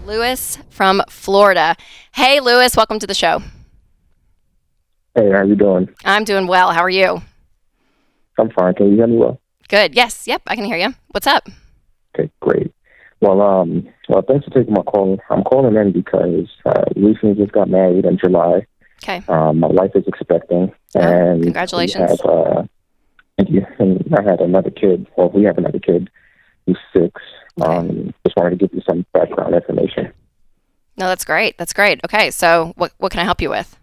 Lewis from Florida. Hey, Lewis, welcome to the show. Hey, how you doing? I'm doing well. How are you? I'm fine. Can you hear me well? Good. Yes. Yep. I can hear you. What's up? Okay, great. Well, thanks for taking my call. I'm calling in because recently just got married in July. Okay. My wife is expecting, and congratulations. Thank you. And I had another kid. Well, we have another kid who's 6. Okay. Just wanted to give you some background information. No, that's great. That's great. Okay. So what can I help you with?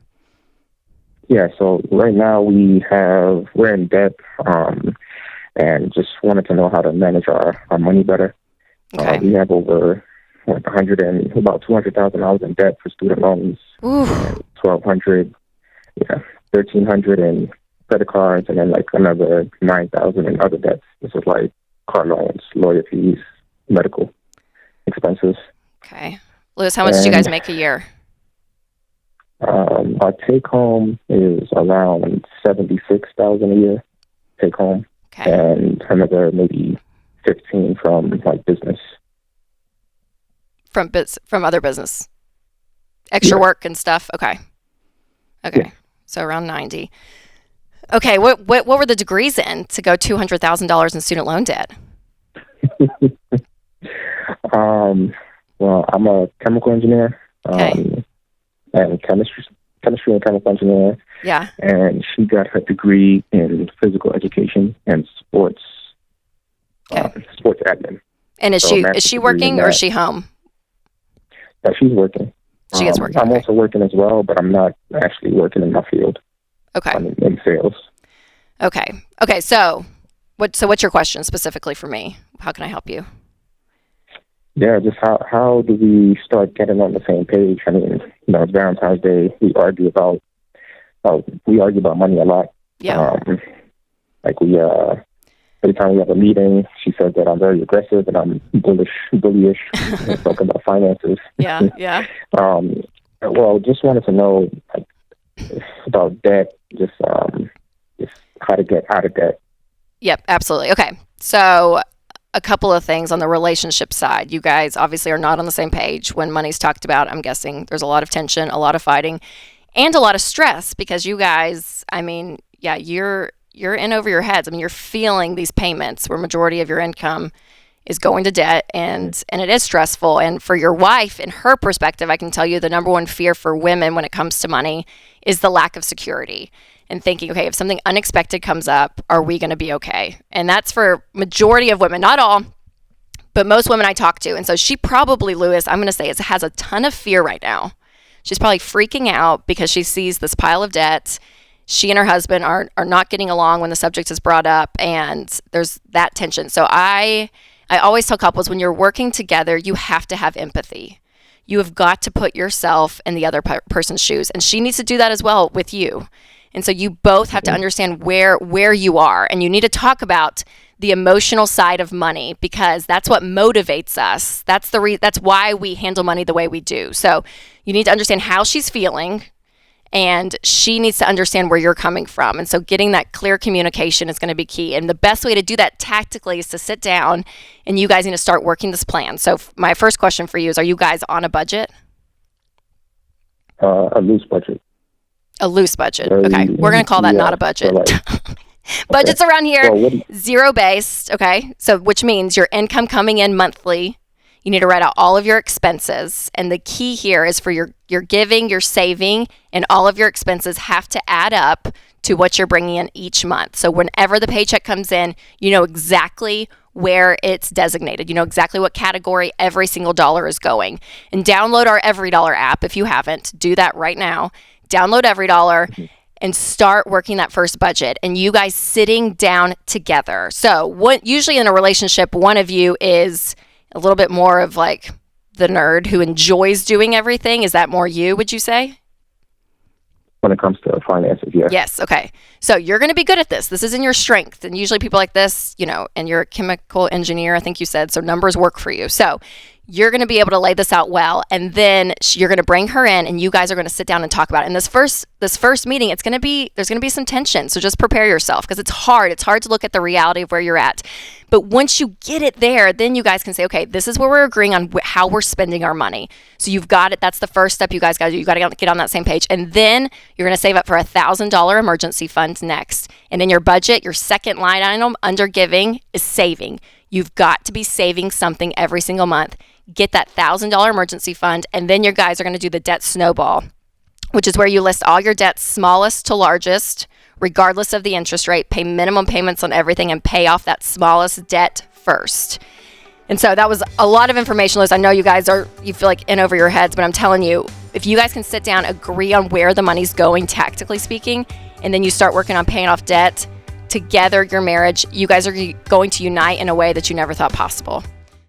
Yeah. So right now we're in debt, and just wanted to know how to manage our money better. Okay. We have over about $200,000 in debt for student loans. Ooh. $1,200, $1,300 in credit cards, and then like another $9,000 in other debts. This is like car loans, lawyer fees, medical expenses. Okay. Lewis, how much do you guys make a year? Our take home is around $76,000 a year. Take home, Okay. and another maybe 15 from like business. From other business, extra work and stuff. Okay. Yeah. So around 90. Okay. What were the degrees in to go $200,000 in student loan debt? Well, I'm a chemical engineer. Okay. And chemistry and chemical engineer. Yeah. And she got her degree in physical education and sports admin. And is she working or is she home? Yeah, she's working. She is working. I'm also working as well, but I'm not actually working in my field. Okay. I'm in sales. Okay. So what's your question specifically for me? How can I help you? Yeah, just how do we start getting on the same page? I mean, it's Valentine's Day. We argue about money a lot. Yeah. Every time we have a meeting, she says that I'm very aggressive and I'm bullyish, talking about finances. Yeah. Well, just wanted to know about debt, just how to get out of debt. Yep, absolutely. Okay. So a couple of things on the relationship side. You guys obviously are not on the same page when money's talked about. I'm guessing there's a lot of tension, a lot of fighting, and a lot of stress because you guys, you're in over your heads. I mean, you're feeling these payments where majority of your income is going to debt, and it is stressful. And for your wife, in her perspective, I can tell you the number one fear for women when it comes to money is the lack of security and thinking, okay, if something unexpected comes up, are we going to be okay? And that's for majority of women, not all, but most women I talk to. And so she probably, Lewis, I'm going to say, has a ton of fear right now. She's probably freaking out because she sees this pile of debt. She and her husband are not getting along when the subject is brought up, and there's that tension. So I always tell couples, when you're working together, you have to have empathy. You have got to put yourself in the other person's shoes, and she needs to do that as well with you. And so you both have to understand where you are, and you need to talk about the emotional side of money because that's what motivates us. That's why we handle money the way we do. So you need to understand how she's feeling, and she needs to understand where you're coming from. And so getting that clear communication is going to be key. And the best way to do that tactically is to sit down and you guys need to start working this plan. So my first question for you is, are you guys on a budget? A loose budget. A loose budget. Okay. We're going to call that not a budget. Budgets around here, zero-based. Okay. So which means your income coming in monthly. You need to write out all of your expenses. And the key here is for your giving, your saving, and all of your expenses have to add up to what you're bringing in each month. So whenever the paycheck comes in, you know exactly where it's designated. You know exactly what category every single dollar is going. And download our Every Dollar app if you haven't. Do that right now. Download Every Dollar and start working that first budget. And you guys sitting down together. So usually in a relationship, one of you is a little bit more of like the nerd who enjoys doing everything. Is that more you, would you say? When it comes to finances, yes. Yes, okay. So you're going to be good at this. This is in your strength. And usually people like this, and you're a chemical engineer, I think you said, so numbers work for you. So you're going to be able to lay this out well, and then you're going to bring her in, and you guys are going to sit down and talk about it. And this first meeting, there's going to be some tension. So just prepare yourself, because it's hard to look at the reality of where you're at. But once you get it there, then you guys can say, okay, this is where we're agreeing on how we're spending our money. So you've got it. That's the first step you guys got to do. You got to get on that same page. And then you're going to save up for $1,000 emergency fund next. And in your budget, your second line item under giving is saving. You've got to be saving something every single month. Get that $1,000 emergency fund, and then your guys are going to do the debt snowball, which is where you list all your debts, smallest to largest, regardless of the interest rate, pay minimum payments on everything, and pay off that smallest debt first. And so that was a lot of information, Liz. I know you guys you feel like in over your heads, but I'm telling you, if you guys can sit down, agree on where the money's going, tactically speaking, and then you start working on paying off debt together, your marriage, you guys are going to unite in a way that you never thought possible.